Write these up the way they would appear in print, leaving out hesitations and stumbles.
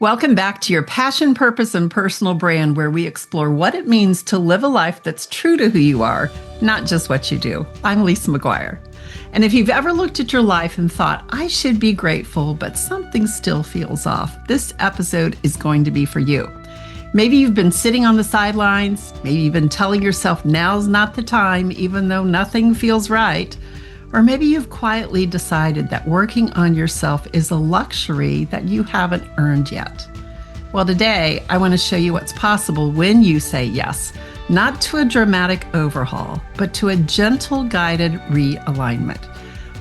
Welcome back to your passion, purpose, and personal brand, where we explore what it means to live a life that's true to who you are, not just what you do. I'm Lisa McGuire. And if you've ever looked at your life and thought, I should be grateful, but something still feels off, this episode is going to be for you. Maybe you've been sitting on the sidelines. Maybe you've been telling yourself now's not the time, even though nothing feels right. Or maybe you've quietly decided that working on yourself is a luxury that you haven't earned yet. Well, today I want to show you what's possible when you say yes, not to a dramatic overhaul, but to a gentle, guided realignment.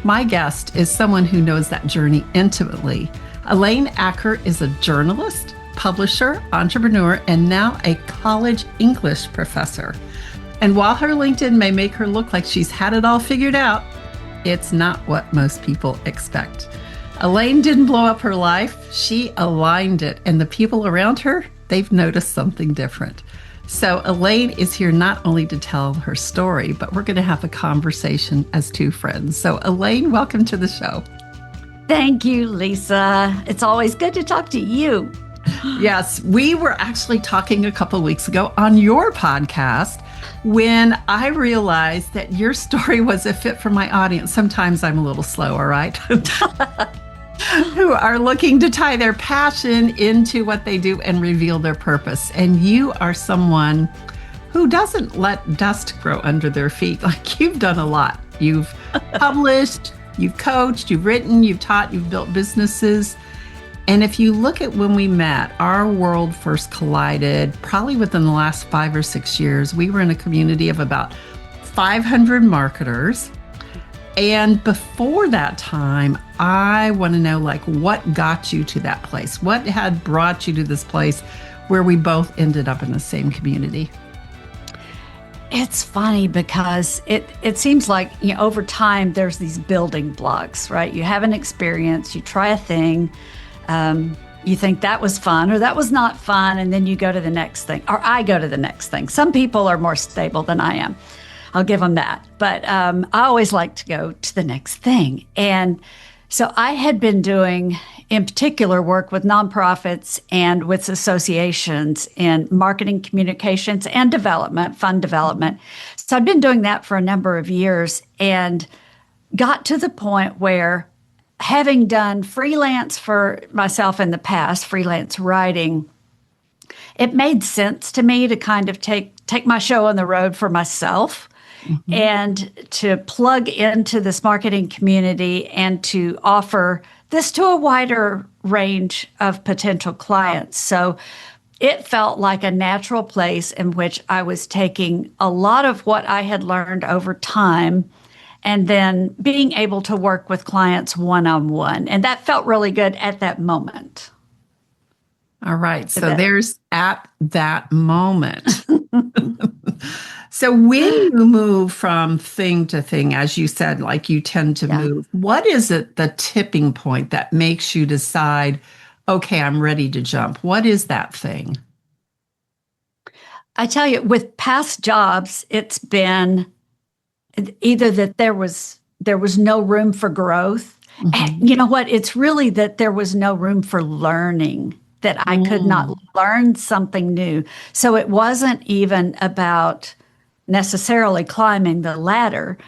My guest is someone who knows that journey intimately. Elaine Acker is a journalist, publisher, entrepreneur, and now a college English professor. And while her LinkedIn may make her look like she's had it all figured out, it's not what most people expect. Elaine didn't blow up her life. She aligned it. And the people around her, they've noticed something different. So Elaine is here not only to tell her story, but we're going to have a conversation as two friends. So Elaine, welcome to the show. Thank you, Lisa. It's always good to talk to you. Yes, we were actually talking a couple of weeks ago on your podcast when I realized that your story was a fit for my audience. Sometimes I'm a little slow, all right? Who are looking to tie their passion into what they do and reveal their purpose. And you are someone who doesn't let dust grow under their feet. Like, you've done a lot. You've published, you've coached, you've written, you've taught, you've built businesses. And if you look at when we met, our world first collided probably within the last 5 or 6 years. We were in a community of about 500 marketers. And before that time, I want to know, what got you to that place? What had brought you to this place where we both ended up in the same community? It's funny because it seems like, over time, there's these building blocks, right? You have an experience, you try a thing, you think that was fun or that was not fun, and then you go to the next thing, or I go to the next thing. Some people are more stable than I am. I'll give them that. But I always like to go to the next thing. And so I had been doing, in particular, work with nonprofits and with associations in marketing, communications, and development, fund development. So I'd been doing that for a number of years and got to the point where, having done freelance for myself in the past, freelance writing, it made sense to me to kind of take my show on the road for myself and to plug into this marketing community and to offer this to a wider range of potential clients. So it felt like a natural place in which I was taking a lot of what I had learned over time and then being able to work with clients one-on-one. And that felt really good at that moment. All right. So there's at that moment. So when you move from thing to thing, as you said, like you tend to move, what is it, the tipping point that makes you decide, okay, I'm ready to jump? What is that thing? I tell you, with past jobs, it's been either that there was no room for growth. And you know what? It's really that there was no room for learning, that I could not learn something new. So it wasn't even about necessarily climbing the ladder,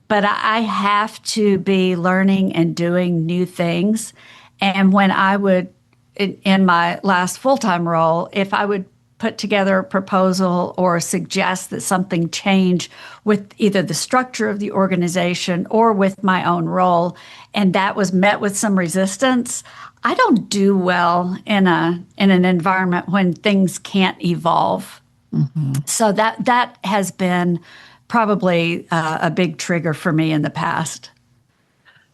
but I have to be learning and doing new things. And when I would, in my last full-time role, if I would put together a proposal or suggest that something change with either the structure of the organization or with my own role, and that was met with some resistance, I don't do well in an environment when things can't evolve. So that has been probably a big trigger for me in the past.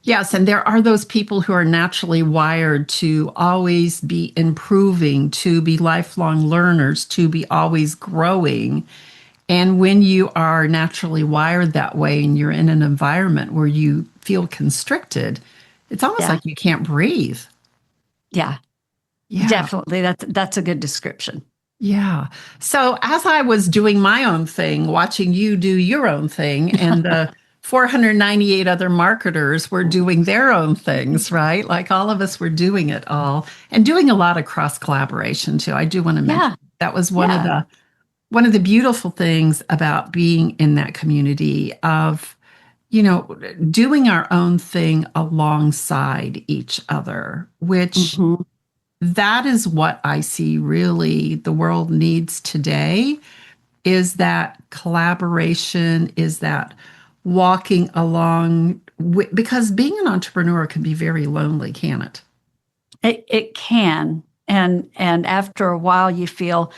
Yes, and there are those people who are naturally wired to always be improving, to be lifelong learners, to be always growing. And when you are naturally wired that way and you're in an environment where you feel constricted, it's almost like you can't breathe. Yeah, definitely. That's a good description. Yeah. So as I was doing my own thing, watching you do your own thing, and the 498 other marketers were doing their own things, right? Like all of us were doing it all and doing a lot of cross collaboration too. I do want to mention Yeah. that was Yeah. one of the beautiful things about being in that community of, doing our own thing alongside each other, which Hmm. that is what I see really the world needs today is that collaboration, is that walking along because being an entrepreneur can be very lonely, can it? It can. And after a while you feel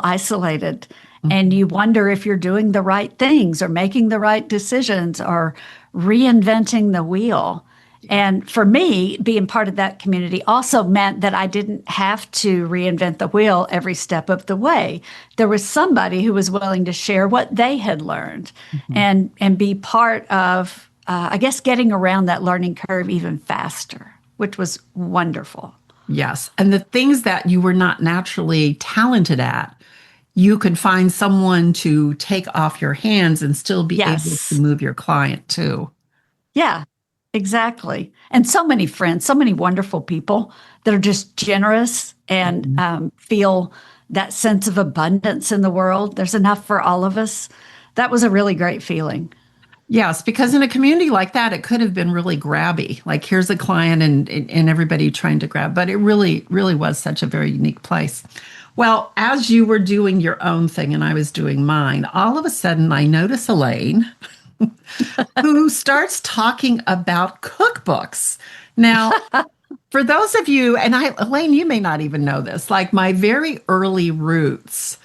isolated and Mhm. you wonder if you're doing the right things or making the right decisions or reinventing the wheel. And for me, being part of that community also meant that I didn't have to reinvent the wheel every step of the way. There was somebody who was willing to share what they had learned Mhm. and be part of, I guess, getting around that learning curve even faster, which was wonderful. Yes. And the things that you were not naturally talented at, you could find someone to take off your hands and still be able to Yes. move your client too. Yeah, exactly. And so many friends, so many wonderful people that are just generous and Mhm. feel that sense of abundance in the world. There's enough for all of us. That was a really great feeling. Yes, because in a community like that, it could have been really grabby. Like here's a client and everybody trying to grab, but it really, really was such a very unique place. Well, as you were doing your own thing and I was doing mine, all of a sudden I notice Elaine who starts talking about cookbooks. Now, for those of you, and Elaine, you may not even know this, like my very early roots,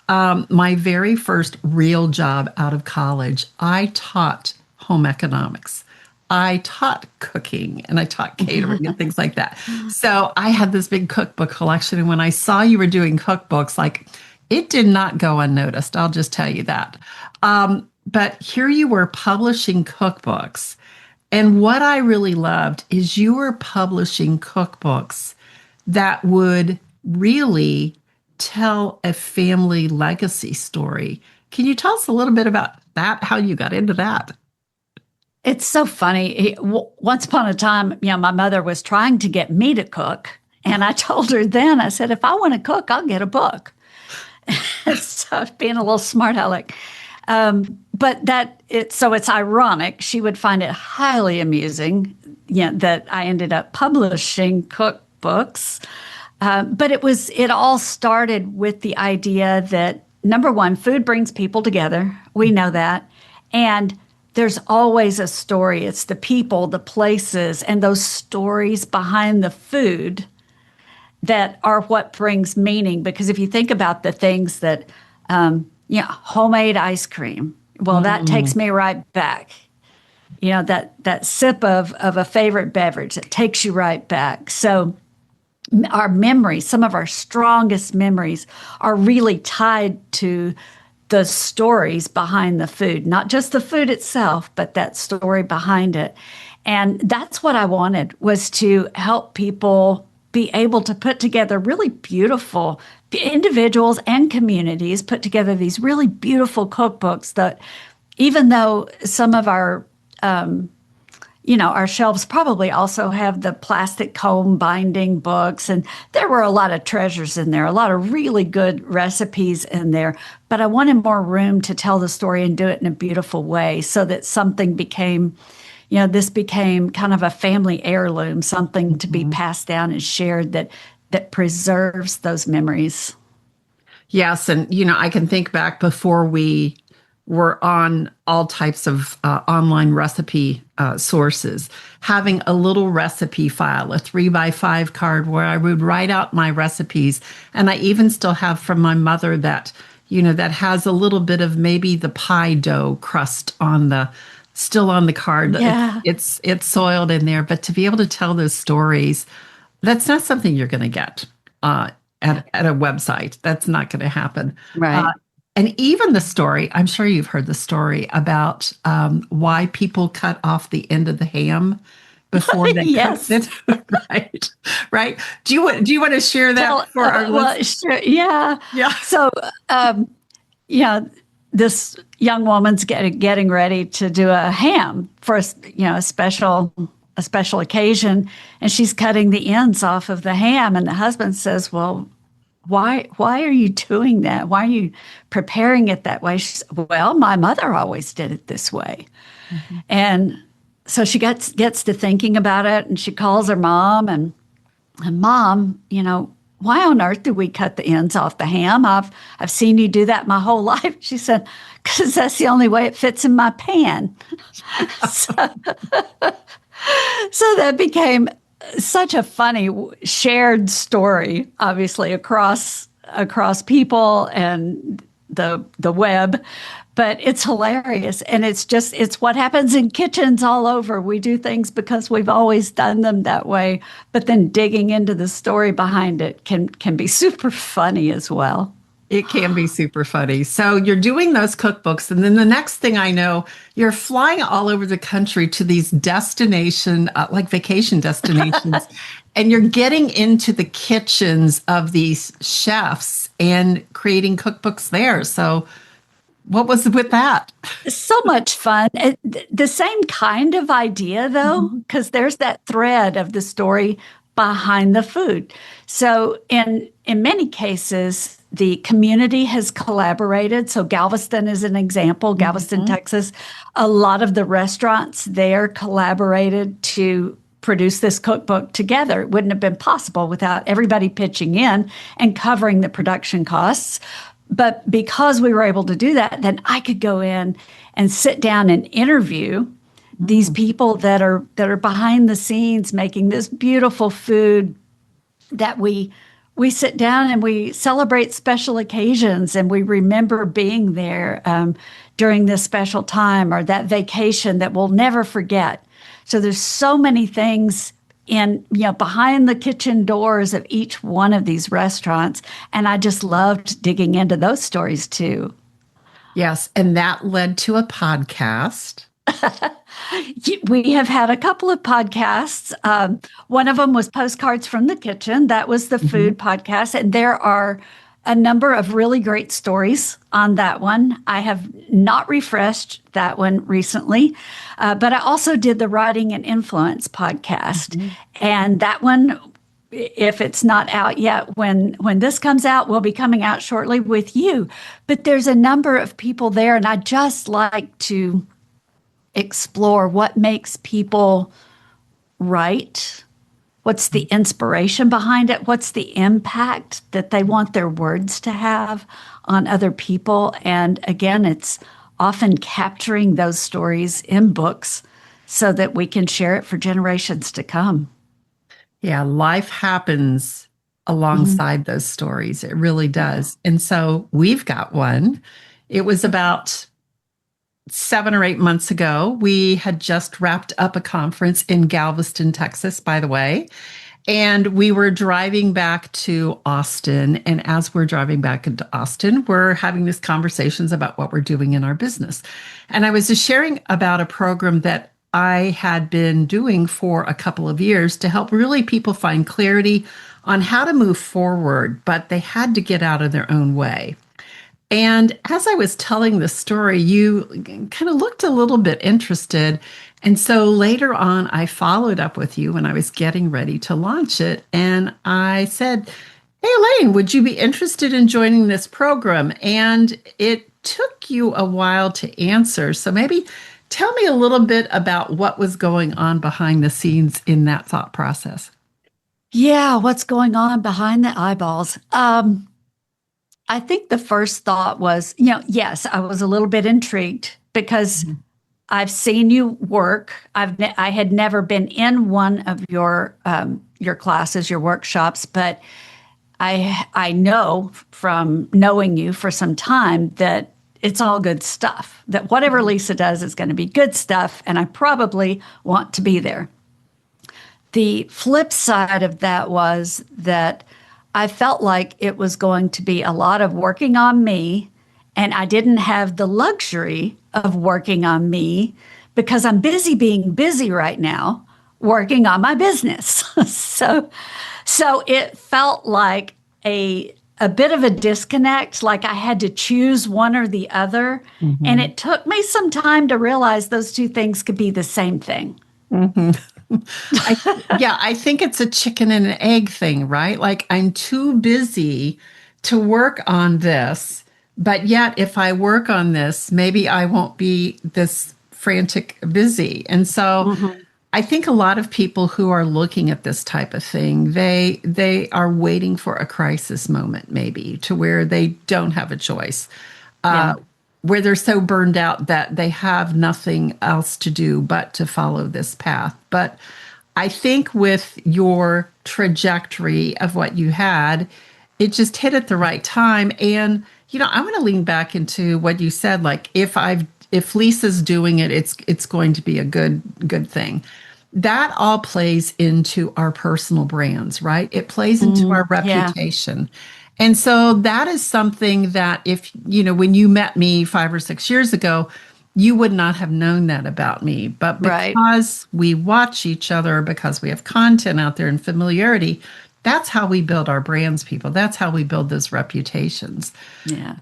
my very first real job out of college, I taught home economics. I taught cooking and I taught catering and things like that. So I had this big cookbook collection. And when I saw you were doing cookbooks, like it did not go unnoticed. I'll just tell you that. But here you were publishing cookbooks. And what I really loved is you were publishing cookbooks that would really tell a family legacy story. Can you tell us a little bit about that, how you got into that? It's so funny. Once upon a time, my mother was trying to get me to cook. And I told her then, I said, if I want to cook, I'll get a book. So being a little smart aleck. But it's ironic. She would find it highly amusing, that I ended up publishing cookbooks. But it all started with the idea that number one, food brings people together. We know that. And there's always a story. It's the people, the places, and those stories behind the food that are what brings meaning. Because if you think about the things that, homemade ice cream, well, that Mm, takes me right back. That sip of a favorite beverage, that takes you right back. So our memories, some of our strongest memories, are really tied to the stories behind the food, not just the food itself, but that story behind it. And that's what I wanted, was to help people be able to put together really beautiful individuals and communities put together these really beautiful cookbooks that even though some of our shelves probably also have the plastic comb binding books. And there were a lot of treasures in there, a lot of really good recipes in there. But I wanted more room to tell the story and do it in a beautiful way so that something became, this became kind of a family heirloom, something to be mhm. passed down and shared that preserves those memories. Yes, and I can think back before we were on all types of online recipe sources, having a little recipe file, a 3x5 card where I would write out my recipes, and I even still have from my mother that that has a little bit of maybe the pie dough crust on the still on the card. Yeah, It's soiled in there, but to be able to tell those stories, that's not something you're going to get uh, at a website. That's not going to happen. Uh, right. and even the story, I'm sure you've heard the story about why people cut off the end of the ham before they cooked Yes. it. Right, right. Do you want to share that Tell, for our well, listeners? sure, yeah. Yeah. So, yeah, this young woman's getting ready to do a ham for a special occasion, and she's cutting the ends off of the ham, and the husband says, "Well, why are you doing that? Why are you preparing it that way?" She said, "Well, my mother always did it this way." Mm-hmm. And so she gets to thinking about it, and she calls her mom, and Mom, why on earth do we cut the ends off the ham? I've seen you do that my whole life. She said, "Because that's the only way it fits in my pan." so that became such a funny shared story, obviously across people and the web, but it's hilarious. And it's what happens in kitchens all over. We do things because we've always done them that way, but then digging into the story behind it can be super funny as well. It can be super funny. So you're doing those cookbooks, and then the next thing I know, you're flying all over the country to these like vacation destinations, and you're getting into the kitchens of these chefs and creating cookbooks there. So what was with that? So much fun. The same kind of idea, though, because there's that thread of the story behind the food. So in many cases, the community has collaborated. So Galveston is an example, Galveston, Texas. A lot of the restaurants there collaborated to produce this cookbook together. It wouldn't have been possible without everybody pitching in and covering the production costs. But because we were able to do that, then I could go in and sit down and interview these people that are behind the scenes making this beautiful food that we sit down and we celebrate special occasions, and we remember being there during this special time or that vacation that we'll never forget. So there's so many things behind the kitchen doors of each one of these restaurants. And I just loved digging into those stories too. Yes. And that led to a podcast. We have had a couple of podcasts. One of them was Postcards from the Kitchen. That was the food podcast. And there are a number of really great stories on that one. I have not refreshed that one recently, but I also did the Writing and Influence podcast. And that one, if it's not out yet, when this comes out, will be coming out shortly with you. But there's a number of people there, and I just like to explore what makes people write. What's the inspiration behind it? What's the impact that they want their words to have on other people? And again, it's often capturing those stories in books so that we can share it for generations to come. Yeah, life happens alongside those stories. It really does. And so we've got one. It was about 7 or 8 months ago. We had just wrapped up a conference in Galveston, Texas, by the way. And we were driving back to Austin. And as we're driving back into Austin, we're having these conversations about what we're doing in our business. And I was just sharing about a program that I had been doing for a couple of years to help really people find clarity on how to move forward, but they had to get out of their own way. And as I was telling the story, you kind of looked a little bit interested. And so later on, I followed up with you when I was getting ready to launch it. And I said, "Hey, Elaine, would you be interested in joining this program?" And it took you a while to answer. So maybe tell me a little bit about what was going on behind the scenes in that thought process. Yeah, what's going on behind the eyeballs? I think the first thought was, yes, I was a little bit intrigued because I've seen you work. I had never been in one of your classes, your workshops, but I know from knowing you for some time that it's all good stuff, that whatever Lisa does is going to be good stuff, and I probably want to be there. The flip side of that was that I felt like it was going to be a lot of working on me, and I didn't have the luxury of working on me because I'm busy being busy right now, working on my business. So it felt like a a bit of a disconnect, like I had to choose one or the other. And it took me some time to realize those two things could be the same thing. I think it's a chicken and an egg thing, right? Like I'm too busy to work on this, but yet if I work on this, maybe I won't be this frantic busy. And so I think a lot of people who are looking at this type of thing, they are waiting for a crisis moment, maybe to where they don't have a choice, where they're so burned out that they have nothing else to do but to follow this path. But I think with your trajectory of what you had, it just hit at the right time. And I want to lean back into what you said. Like if Lisa's doing it, it's going to be a good thing. That all plays into our personal brands, right? It plays into our reputation. And so that is something that if, when you met me 5 or 6 years ago, you would not have known that about me. But because we watch each other, because we have content out there and familiarity, that's how we build our brands, people. That's how we build those reputations. Yeah.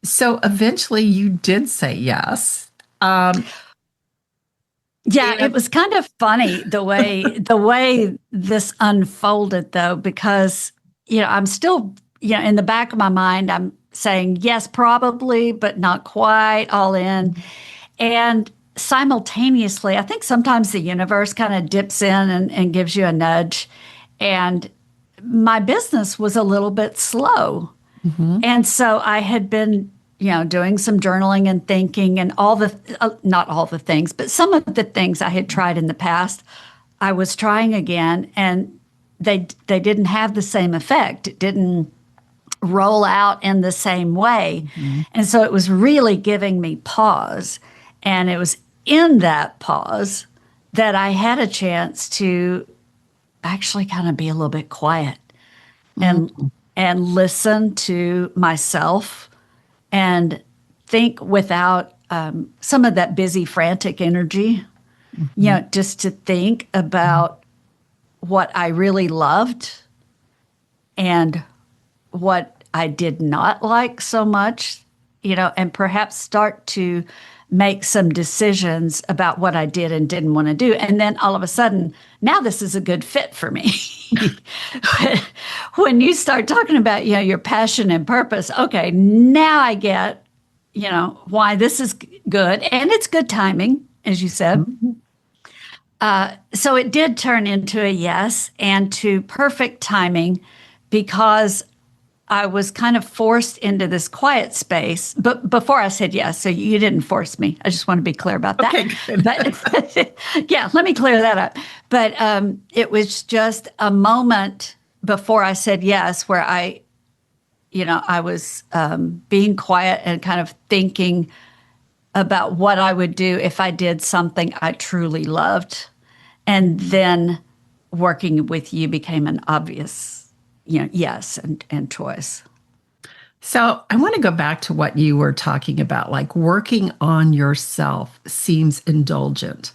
So eventually you did say yes. It was kind of funny the way this unfolded, though, because I'm still in the back of my mind I'm saying yes, probably, but not quite all in, and simultaneously I think sometimes the universe kind of dips in and gives you a nudge, and my business was a little bit slow, and so I had been doing some journaling and thinking and not all the things, but some of the things I had tried in the past, I was trying again, and they didn't have the same effect. It didn't roll out in the same way. And so it was really giving me pause. And it was in that pause that I had a chance to actually kind of be a little bit quiet and listen to myself and think without some of that busy, frantic energy, just to think about what I really loved and what I did not like so much, and perhaps start to make some decisions about what I did and didn't want to do. And then all of a sudden, now this is a good fit for me. When you start talking about, your passion and purpose, okay, now I get, why this is good. And it's good timing, as you said. So it did turn into a yes, and to perfect timing, because I was kind of forced into this quiet space. But before I said yes, so you didn't force me. I just want to be clear about that. Okay, good. But yeah, let me clear that up. But it was just a moment before I said yes, where I was being quiet and kind of thinking about what I would do if I did something I truly loved. And then working with you became an obvious yes and choice. So I want to go back to what you were talking about, like working on yourself seems indulgent.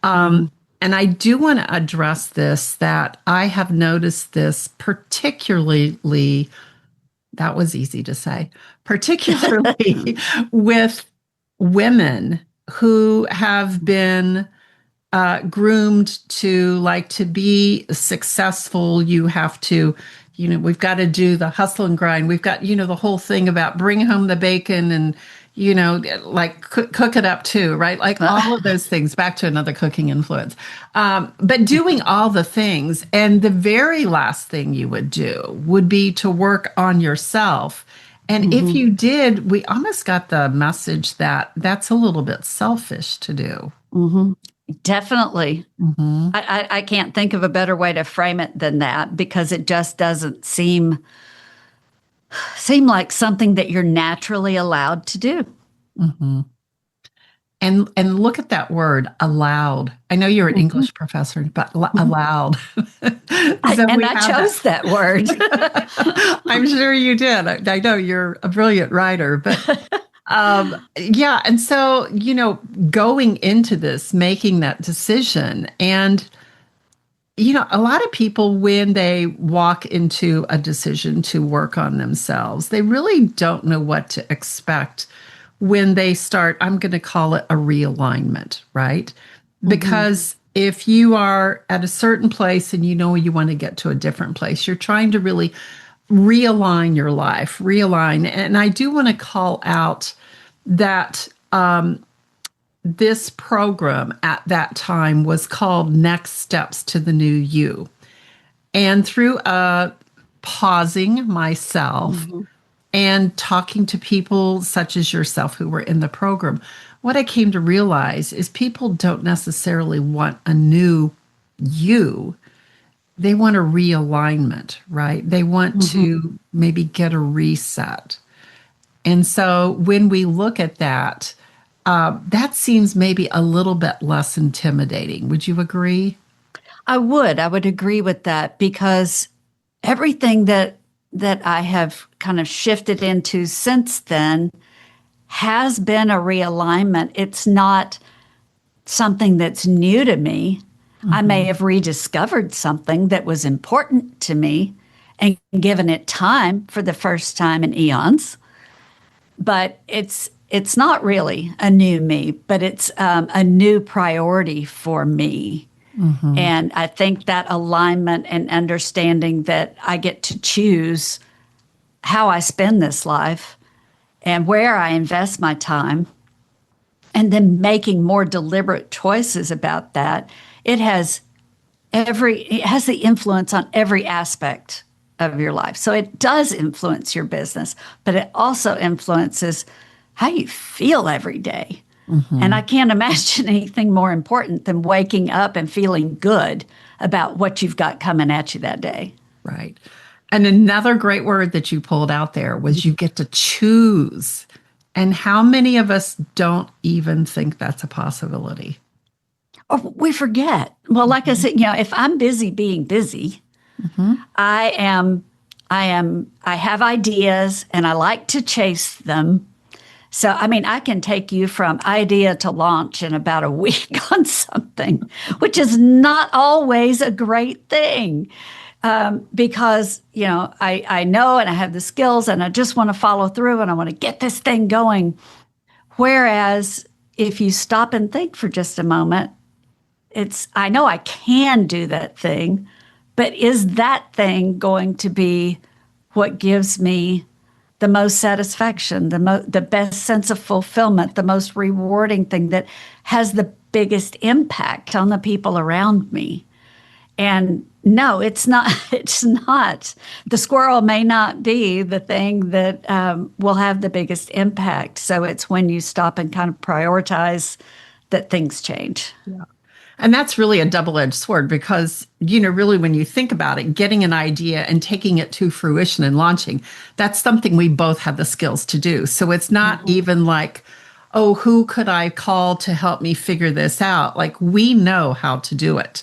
And I do want to address this, that I have noticed this particularly, that was easy to say, particularly with women who have been groomed to be successful. You have to, we've got to do the hustle and grind. We've got, the whole thing about bring home the bacon and, cook it up too, right? Like all of those things, back to another cooking influence. But doing all the things, and the very last thing you would do would be to work on yourself. And if you did, we almost got the message that that's a little bit selfish to do. Definitely. I can't think of a better way to frame it than that, because it just doesn't seem like something that you're naturally allowed to do. And look at that word, allowed. I know you're an English professor, but allowed. I chose that word. I'm sure you did. I know you're a brilliant writer, but and so, going into this, making that decision, and a lot of people, when they walk into a decision to work on themselves, they really don't know what to expect when they start, I'm going to call it a realignment, right? Because if you are at a certain place and you know you want to get to a different place, you're trying to really realign your life, realign. And I do want to call out that this program at that time was called Next Steps to the New You. And through pausing myself and talking to people such as yourself who were in the program, what I came to realize is people don't necessarily want a new you. They want a realignment, right? They want to maybe get a reset. And so when we look at that, that seems maybe a little bit less intimidating. Would you agree? I would agree with that, because everything that I have kind of shifted into since then has been a realignment. It's not something that's new to me. I may have rediscovered something that was important to me and given it time for the first time in eons, but it's not really a new me, but it's a new priority for me. And I think that alignment and understanding that I get to choose how I spend this life and where I invest my time, and then making more deliberate choices about that, it has the influence on every aspect of your life. So it does influence your business, but it also influences how you feel every day. And I can't imagine anything more important than waking up and feeling good about what you've got coming at you that day. Right. And another great word that you pulled out there was you get to choose. And how many of us don't even think that's a possibility? Or we forget. Well, like I said, if I'm busy being busy, I have ideas and I like to chase them. So, I mean, I can take you from idea to launch in about a week on something, which is not always a great thing, because, I know and I have the skills and I just want to follow through and I want to get this thing going. Whereas if you stop and think for just a moment, I know I can do that thing, but is that thing going to be what gives me the most satisfaction, the best sense of fulfillment, the most rewarding thing that has the biggest impact on the people around me? And no, it's not. It's not. The squirrel may not be the thing that will have the biggest impact. So it's when you stop and kind of prioritize that things change. Yeah. And that's really a double-edged sword because, really when you think about it, getting an idea and taking it to fruition and launching, that's something we both have the skills to do. So it's not even like, oh, who could I call to help me figure this out? Like, we know how to do it.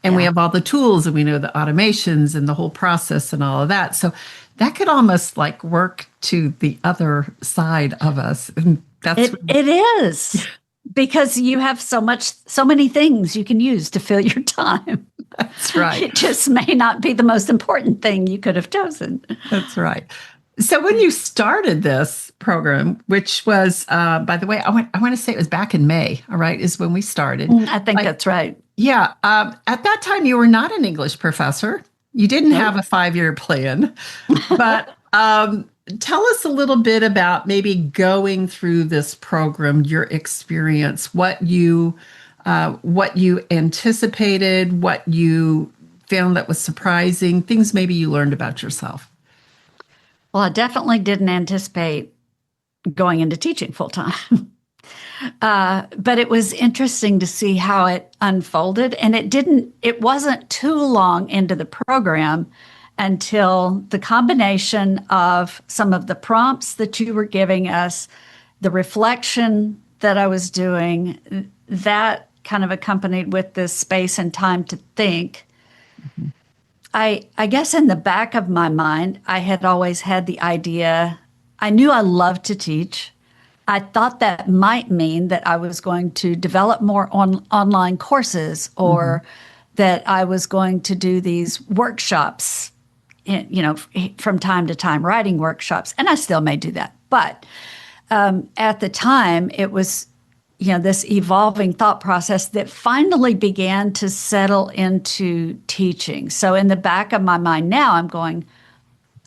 And we have all the tools and we know the automations and the whole process and all of that. So that could almost like work to the other side of us. And it is. Because you have so many things you can use to fill your time. That's right. It just may not be the most important thing you could have chosen. That's right. So when you started this program, which was, by the way, I want to say it was back in May, all right, is when we started. I think that's right. Yeah. At that time, you were not an English professor. You didn't have a 5-year plan. But tell us a little bit about maybe going through this program, your experience, what you anticipated, what you found that was surprising, things maybe you learned about yourself. Well, I definitely didn't anticipate going into teaching full time. But it was interesting to see how it unfolded. And it wasn't too long into the program until the combination of some of the prompts that you were giving us, the reflection that I was doing, that kind of accompanied with this space and time to think. I guess in the back of my mind, I had always had the idea, I knew I loved to teach. I thought that might mean that I was going to develop more online courses or that I was going to do these workshops, from time to time, writing workshops, and I still may do that. But at the time, it was, this evolving thought process that finally began to settle into teaching. So in the back of my mind now, I'm going,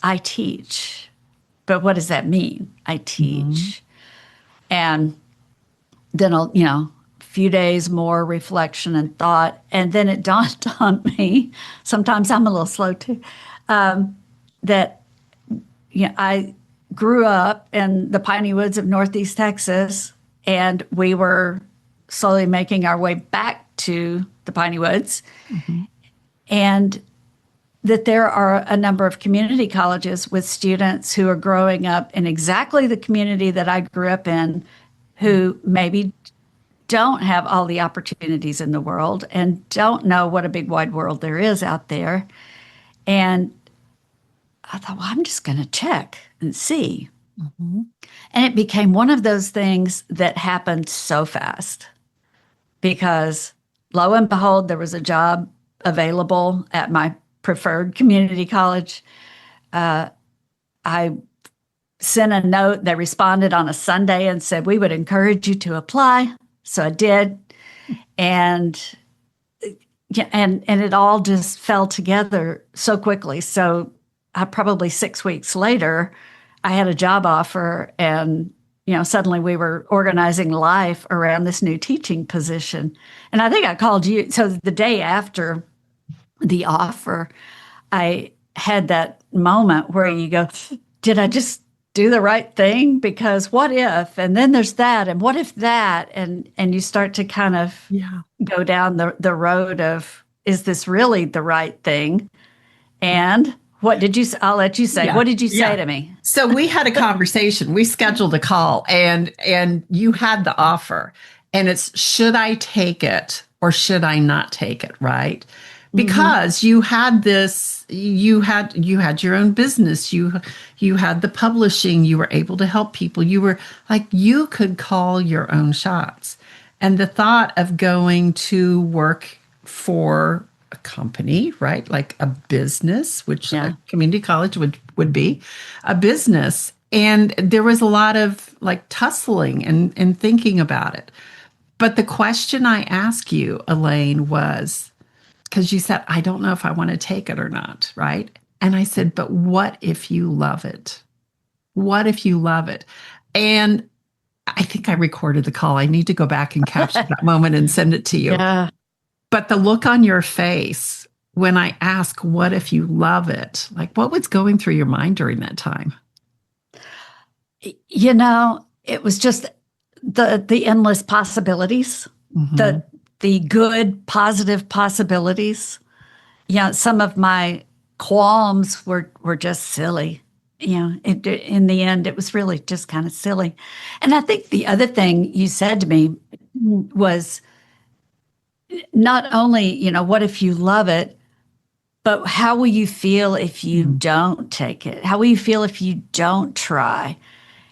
I teach. But what does that mean? I teach. And then, a few days more reflection and thought. And then it dawned on me, sometimes I'm a little slow too, that I grew up in the piney woods of Northeast Texas, and we were slowly making our way back to the piney woods. And that there are a number of community colleges with students who are growing up in exactly the community that I grew up in, who maybe don't have all the opportunities in the world and don't know what a big wide world there is out there. And I thought, well, I'm just going to check and see. And it became one of those things that happened so fast, because lo and behold, there was a job available at my preferred community college. I sent a note. They responded on a Sunday and said, we would encourage you to apply. So I did. And it all just fell together so quickly. So probably 6 weeks later, I had a job offer, and suddenly we were organizing life around this new teaching position. And I think I called you. So the day after the offer, I had that moment where you go, did I just do the right thing? Because what if? And then there's that, and what if that? And you start to kind of go down the road of, is this really the right thing? And what did you say? I'll let you say. What did you say to me? So we had a conversation. We scheduled a call, and you had the offer, and it's, should I take it or should I not take it? Right. Because you had this, you had your own business, you had the publishing, you were able to help people. You were like, you could call your own shots. And the thought of going to work for a company, right? Like a business, which a community college would be a business. And there was a lot of like tussling and thinking about it. But the question I asked you, Elaine, was, because you said, I don't know if I want to take it or not, right? And I said, but what if you love it? What if you love it? And I think I recorded the call. I need to go back and capture that moment and send it to you. Yeah. But the look on your face when I ask, what if you love it? Like, what was going through your mind during that time? It was just the endless possibilities, the good, positive possibilities. Some of my qualms were just silly. In the end, it was really just kind of silly. And I think the other thing you said to me was not only, what if you love it, but how will you feel if you don't take it? How will you feel if you don't try?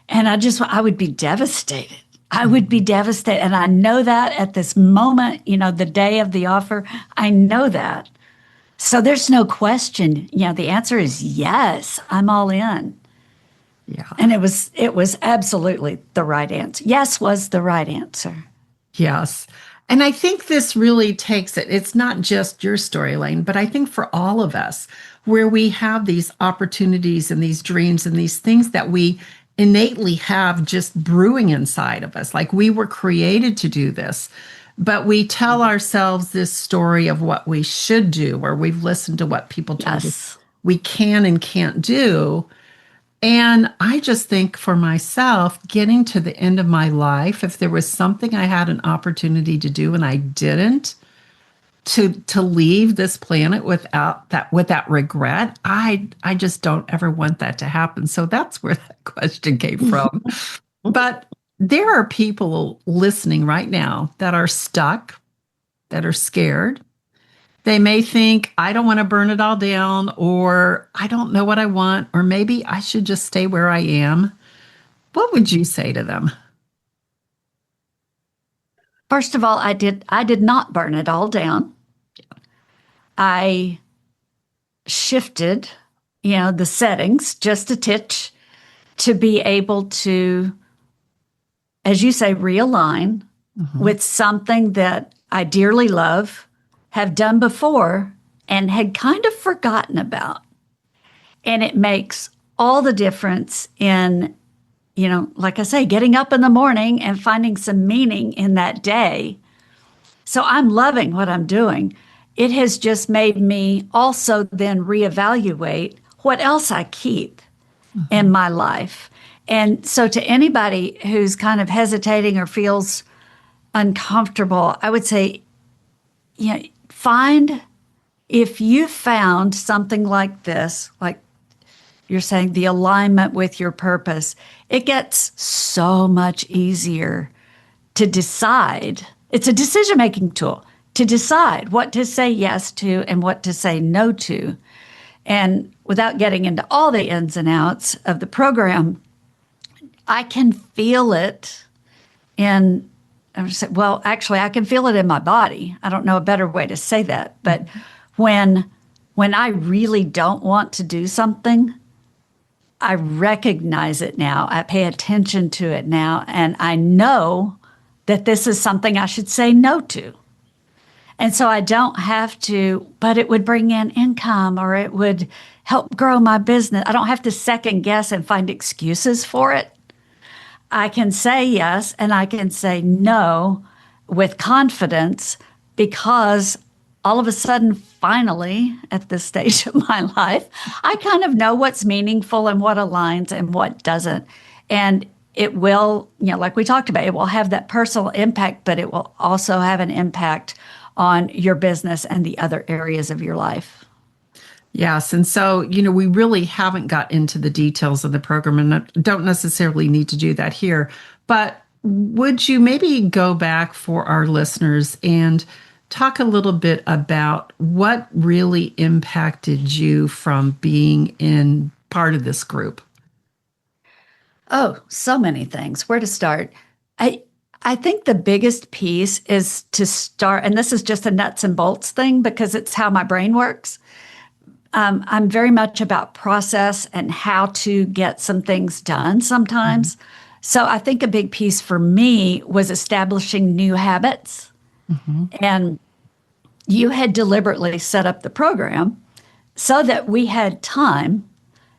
And I would be devastated. I would be devastated. And I know that at this moment, the day of the offer, I know that. So there's no question. The answer is yes, I'm all in. Yeah. And it was absolutely the right answer. Yes was the right answer. Yes. And I think this really takes it. It's not just your story, Elaine, but I think for all of us, where we have these opportunities and these dreams and these things that we innately have just brewing inside of us. Like we were created to do this, but we tell ourselves this story of what we should do, or we've listened to what people tell us we can and can't do. And I just think for myself, getting to the end of my life, if there was something I had an opportunity to do and I didn't, to leave this planet with that regret, I just don't ever want that to happen. So that's where that question came from. But there are people listening right now that are stuck, that are scared. They may think, I don't want to burn it all down, or I don't know what I want, or maybe I should just stay where I am. What would you say to them? First of all, I did not burn it all down. I shifted, the settings just a titch to be able to, as you say, realign with something that I dearly love, have done before, and had kind of forgotten about. And it makes all the difference in, like I say, getting up in the morning and finding some meaning in that day. So I'm loving what I'm doing. It has just made me also then reevaluate what else I keep in my life. And so to anybody who's kind of hesitating or feels uncomfortable, I would say, find, if you found something like this, like you're saying, the alignment with your purpose, it gets so much easier to decide. It's a decision-making tool to decide what to say yes to and what to say no to. And without getting into all the ins and outs of the program, I can feel it in, actually, I can feel it in my body. I don't know a better way to say that. But when I really don't want to do something, I recognize it now. I pay attention to it now. And I know that this is something I should say no to. And so I don't have to, but it would bring in income or it would help grow my business. I don't have to second guess and find excuses for it. I can say yes and I can say no with confidence, because all of a sudden, finally, at this stage of my life, I kind of know what's meaningful and what aligns and what doesn't. And it will, like we talked about, it will have that personal impact, but it will also have an impact on your business and the other areas of your life. Yes. And so, we really haven't got into the details of the program and don't necessarily need to do that here. But would you maybe go back for our listeners and talk a little bit about what really impacted you from being in part of this group? Oh, so many things. Where to start? I think the biggest piece is to start, and this is just a nuts and bolts thing because it's how my brain works. I'm very much about process and how to get some things done sometimes. So I think a big piece for me was establishing new habits. And you had deliberately set up the program so that we had time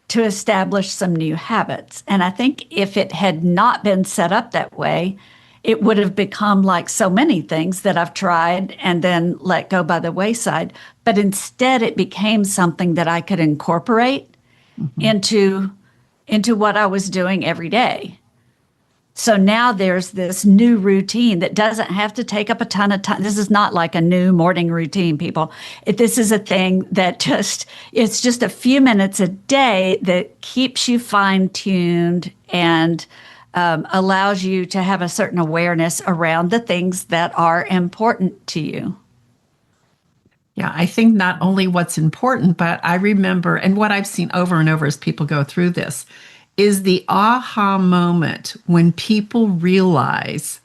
to establish some new habits. And I think if it had not been set up that way, it would have become like so many things that I've tried and then let go by the wayside. But instead, it became something that I could incorporate into what I was doing every day. So now there's this new routine that doesn't have to take up a ton of time. This is not like a new morning routine, people. This is a thing that it's just a few minutes a day that keeps you fine-tuned and allows you to have a certain awareness around the things that are important to you. Yeah, I think not only what's important, but I remember, and what I've seen over and over as people go through this, is the aha moment when people realize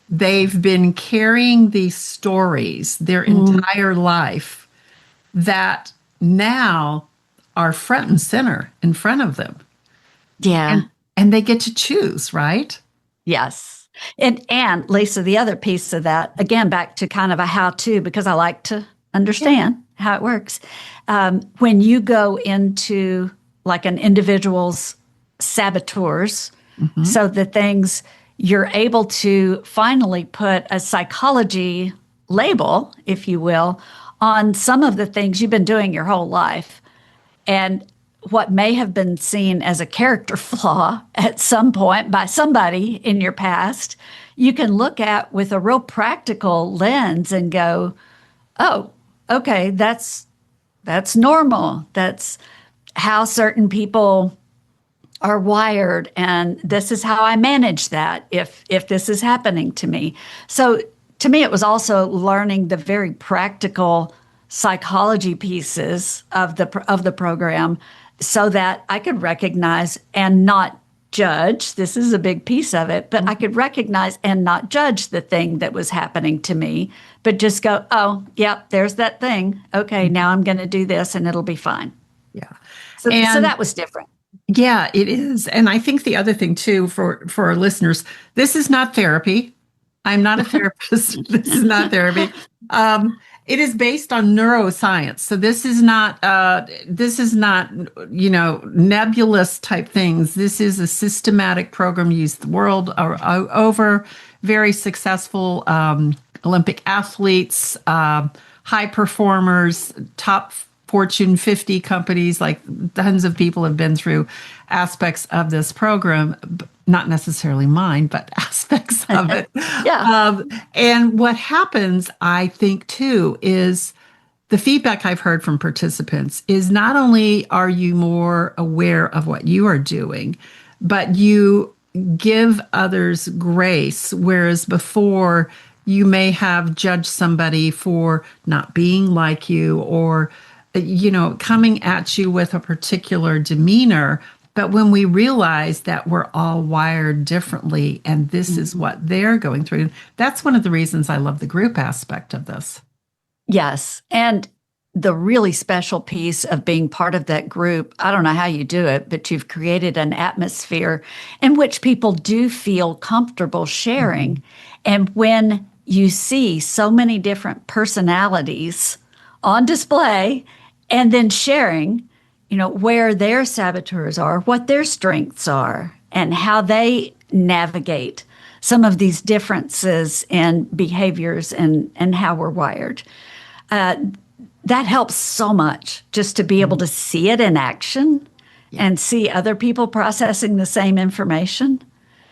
they've been carrying these stories their entire life that now are front and center in front of them. Yeah. And they get to choose, right? Yes. And Lisa, the other piece of that, again, back to kind of a how-to, because I like to understand how it works. When you go into like an individual's saboteurs, so the things you're able to finally put a psychology label, if you will, on some of the things you've been doing your whole life. And what may have been seen as a character flaw at some point by somebody in your past, you can look at with a real practical lens and go, oh, okay, that's normal. That's how certain people are wired, and this is how I manage that if this is happening to me. So to me, it was also learning the very practical psychology pieces of the program so that I could recognize and not judge. This is a big piece of it, but I could recognize and not judge the thing that was happening to me, but just go, oh, yep, there's that thing. Okay, now I'm going to do this and it'll be fine. Yeah. So And that was different. yeah, it is. And I think the other thing too for our listeners, this is not therapy. I'm not a therapist. This is not therapy. It is based on neuroscience. So this is not nebulous type things. This is a systematic program used the world over. Very successful Olympic athletes, high performers, top Fortune 50 companies, like tons of people have been through aspects of this program, not necessarily mine, but aspects of it. Yeah. And what happens, I think, too, is the feedback I've heard from participants is not only are you more aware of what you are doing, but you give others grace, whereas before you may have judged somebody for not being like you or coming at you with a particular demeanor. But when we realize that we're all wired differently and this is what they're going through, that's one of the reasons I love the group aspect of this. Yes. And the really special piece of being part of that group, I don't know how you do it, but you've created an atmosphere in which people do feel comfortable sharing. And when you see so many different personalities on display and then sharing, where their saboteurs are, what their strengths are, and how they navigate some of these differences in behaviors and how we're wired. That helps so much just to be able to see it in action and see other people processing the same information.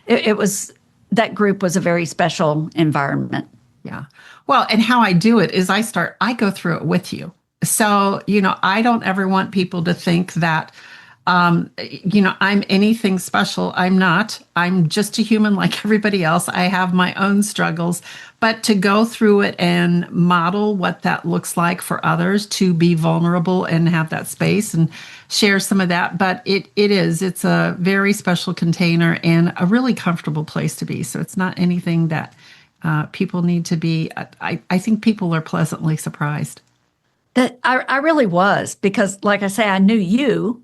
That group was a very special environment. Yeah. Well, and how I do it is I go through it with you. So, I don't ever want people to think that, I'm anything special. I'm not. I'm just a human like everybody else. I have my own struggles, but to go through it and model what that looks like for others, to be vulnerable and have that space and share some of that. But it's a very special container and a really comfortable place to be. So it's not anything that people need to be. I think people are pleasantly surprised. That I really was, because like I say, I knew you,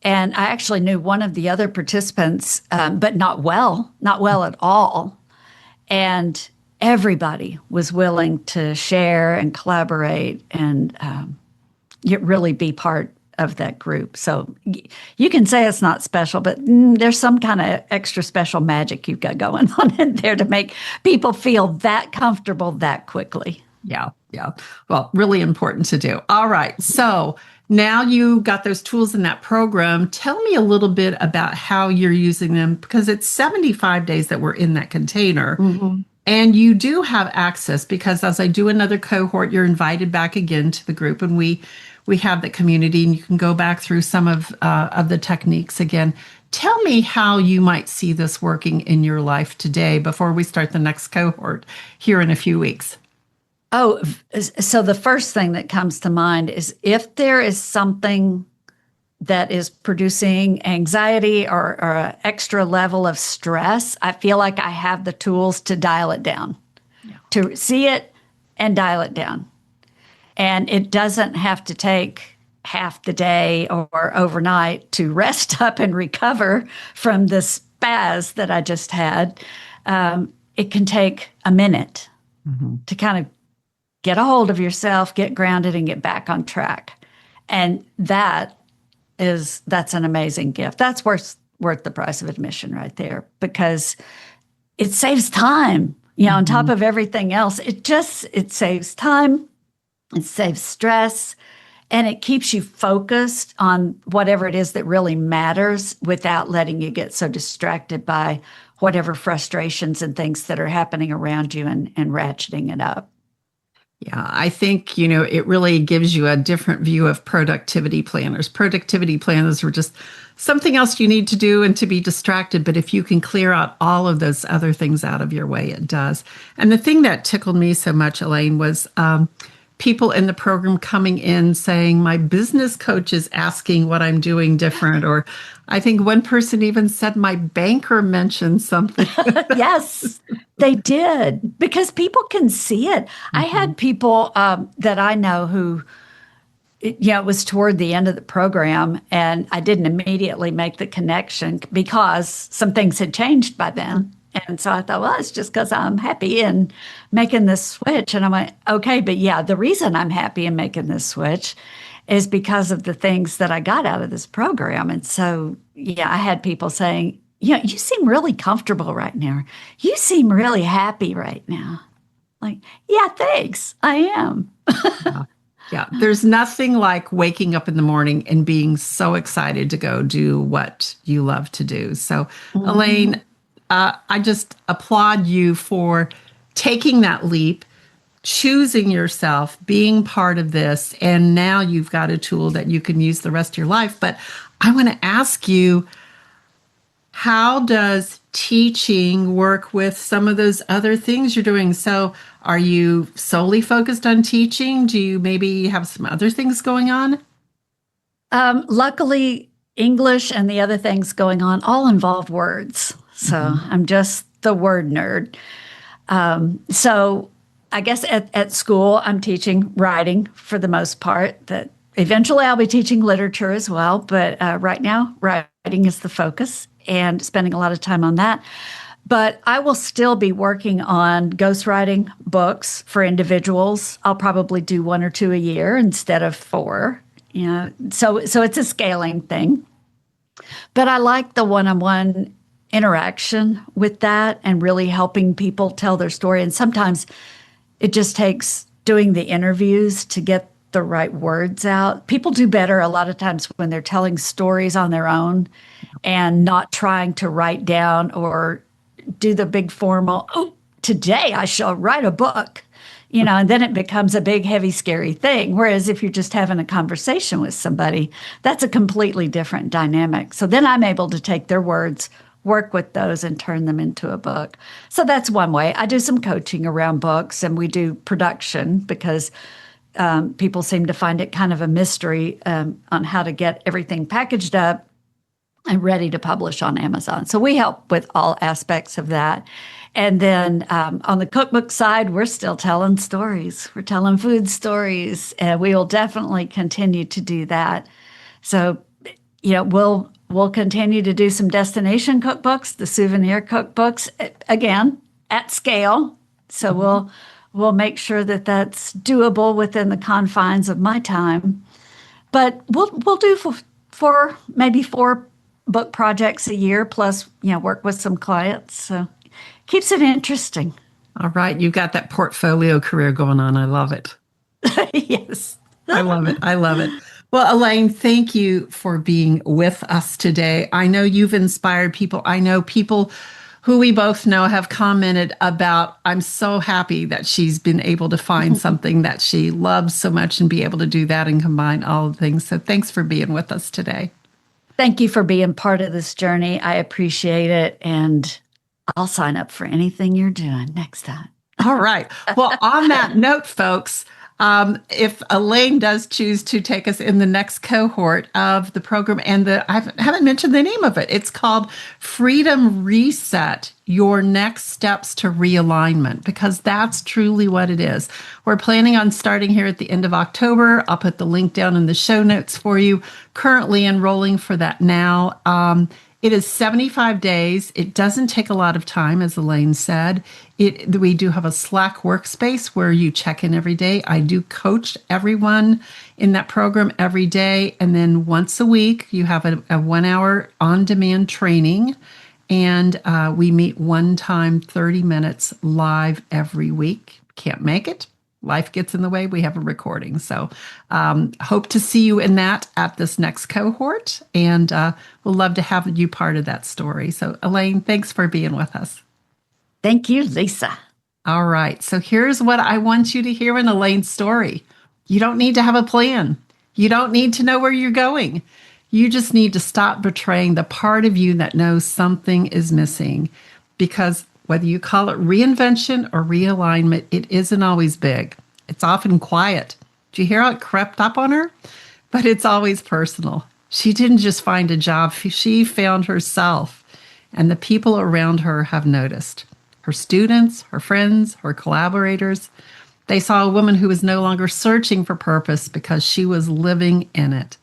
and I actually knew one of the other participants, but not well at all. And everybody was willing to share and collaborate and really be part of that group. So you can say it's not special, but there's some kind of extra special magic you've got going on in there to make people feel that comfortable that quickly. Yeah. Yeah. Well, really important to do. All right. So now you got those tools in that program. Tell me a little bit about how you're using them, because it's 75 days that we're in that container. Mm-hmm. And you do have access, because as I do another cohort, you're invited back again to the group, and we have the community, and you can go back through some of the techniques again. Tell me how you might see this working in your life today before we start the next cohort here in a few weeks. Oh, so the first thing that comes to mind is if there is something that is producing anxiety or an extra level of stress, I feel like I have the tools to dial it down, to see it and dial it down. And it doesn't have to take half the day or overnight to rest up and recover from the spaz that I just had. It can take a minute to kind of get a hold of yourself, get grounded, and get back on track. And that's an amazing gift. That's worth the price of admission right there, because it saves time. On top of everything else, it saves time, it saves stress, and it keeps you focused on whatever it is that really matters without letting you get so distracted by whatever frustrations and things that are happening around you and ratcheting it up. Yeah, I think, it really gives you a different view of productivity planners. Productivity planners are just something else you need to do and to be distracted. But if you can clear out all of those other things out of your way, it does. And the thing that tickled me so much, Elaine, was people in the program coming in saying, my business coach is asking what I'm doing different. Or I think one person even said, my banker mentioned something. Yes, they did, because people can see it. I had people that I know who, it was toward the end of the program, and I didn't immediately make the connection because some things had changed by then. And so I thought, well, it's just because I'm happy in making this switch. And I went, okay, but yeah, the reason I'm happy in making this switch is because of the things that I got out of this program. And so, yeah, I had people saying, you seem really comfortable right now. You seem really happy right now. Like, yeah, thanks. I am. Yeah, there's nothing like waking up in the morning and being so excited to go do what you love to do. So, Elaine, I just applaud you for taking that leap, choosing yourself, being part of this, and now you've got a tool that you can use the rest of your life. But I want to ask you, how does teaching work with some of those other things you're doing? So are you solely focused on teaching? Do you maybe have some other things going on? Luckily, English and the other things going on all involve words. So I'm just the word nerd. So I guess at school, I'm teaching writing for the most part. That eventually I'll be teaching literature as well. But right now, writing is the focus and spending a lot of time on that. But I will still be working on ghostwriting books for individuals. I'll probably do 1 or 2 a year instead of 4. So it's a scaling thing. But I like the one-on-one interaction with that and really helping people tell their story. And sometimes it just takes doing the interviews to get the right words out. People do better a lot of times when they're telling stories on their own and not trying to write down or do the big formal, today I shall write a book, and then it becomes a big, heavy, scary thing. Whereas if you're just having a conversation with somebody, that's a completely different dynamic. So then I'm able to take their words, work with those, and turn them into a book. So that's one way. I do some coaching around books, and we do production because people seem to find it kind of a mystery on how to get everything packaged up and ready to publish on Amazon. So we help with all aspects of that. And then on the cookbook side, we're still telling stories. We're telling food stories, and we will definitely continue to do that. So, we'll continue to do some destination cookbooks, the souvenir cookbooks, again, at scale. So we'll make sure that that's doable within the confines of my time. But we'll do maybe 4 book projects a year, plus, work with some clients. So keeps it interesting. All right. You've got that portfolio career going on. I love it. Yes. I love it. I love it. Well, Elaine, thank you for being with us today. I know you've inspired people. I know people who we both know have commented about, I'm so happy that she's been able to find something that she loves so much and be able to do that and combine all the things. So thanks for being with us today. Thank you for being part of this journey. I appreciate it. And I'll sign up for anything you're doing next time. All right. Well, on that note, folks, if Elaine does choose to take us in the next cohort of the program, and I haven't mentioned the name of it, it's called Freedom Reset, Your Next Steps to Realignment, because that's truly what it is. We're planning on starting here at the end of October. I'll put the link down in the show notes for you. Currently enrolling for that now. It is 75 days. It doesn't take a lot of time, as Elaine said. We do have a Slack workspace where you check in every day. I do coach everyone in that program every day. And then once a week, you have a 1-hour on-demand training. And we meet one time, 30 minutes live every week. Can't make it. Life gets in the way. We have a recording. So hope to see you in that at this next cohort. And we'll love to have you part of that story. So Elaine, thanks for being with us. Thank you, Lisa. All right. So here's what I want you to hear in Elaine's story. You don't need to have a plan. You don't need to know where you're going. You just need to stop betraying the part of you that knows something is missing. Because whether you call it reinvention or realignment, it isn't always big. It's often quiet. Do you hear how it crept up on her? But it's always personal. She didn't just find a job, she found herself, and the people around her have noticed. Her students, her friends, her collaborators, they saw a woman who was no longer searching for purpose because she was living in it.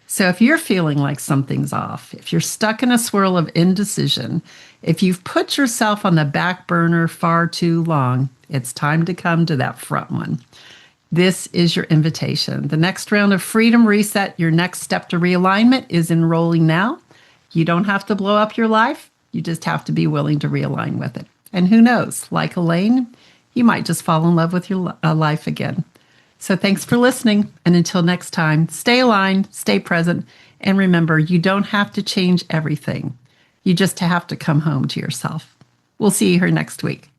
So if you're feeling like something's off, if you're stuck in a swirl of indecision, if you've put yourself on the back burner far too long, it's time to come to that front one. This is your invitation. The next round of Freedom Reset, your next step to realignment, is enrolling now. You don't have to blow up your life. You just have to be willing to realign with it. And who knows, like Elaine, you might just fall in love with your life again. So thanks for listening. And until next time, stay aligned, stay present, and remember, you don't have to change everything. You just have to come home to yourself. We'll see you here next week.